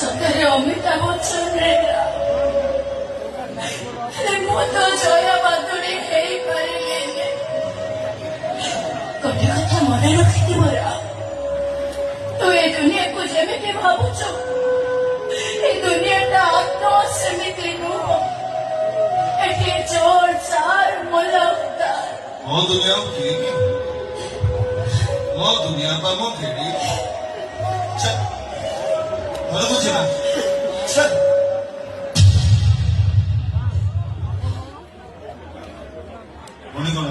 ସତରେ ଅମିତାଭ ବଚ୍ଚନରେ ମୁଁ ତ ଜୟା ବାଦୁଡ଼ି ହେଇପାରିଲିନି। ଗୋଟେ କଥା ମନେ ରଖିଥିବ ତୁ ଏ ଦୁନିଆକୁ ଯେମିତି ଭାବୁଛୁ ଏ ଦୁନିଆଟା ଆତ୍ମ ସେମିତି ନୁହଁ। ଏଠି ଚୋର ଚାର ମୁଲକଦାର ମୋ ଦୁନିଆ କିଏ କି ମୋ ଦୁନିଆ ପା ମୋ ଖେଳି ଭଲ ବୁଝିବା ପୁଣି କଣ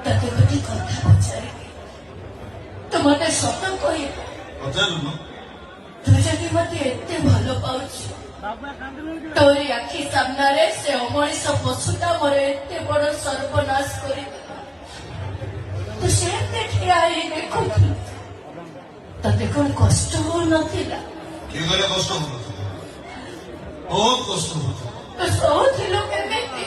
ତତେ ଗୋଟେ କଥା ପଚାରିବି, ତୁ ମତେ ସତ କହିବୁ? ପଚାରୁନ। ତୁ ଯଦି ମତେ ଏତେ ଭଲ ପାଉଛୁ, ତୋରି ଆଖି ସାମ୍ନାରେ ସେ ଅମଣିଷ ପଶୁଟା ମୋର ଏତେ ବଡ ସର୍ବନାଶ କରିଦେଲା। ତୁ ସେମିତି ଠିଆ ହେଇ ଦେଖୁଥିଲୁ, ତତେ କଣ କଷ୍ଟ ହଉନଥିଲା? କିଏ କହିଲେ କଷ୍ଟ ହଉନଥିଲା? ବହୁତ କଷ୍ଟ ହଉଥିଲା। ତୁ ସହୁଥିଲୁ କେମିତି?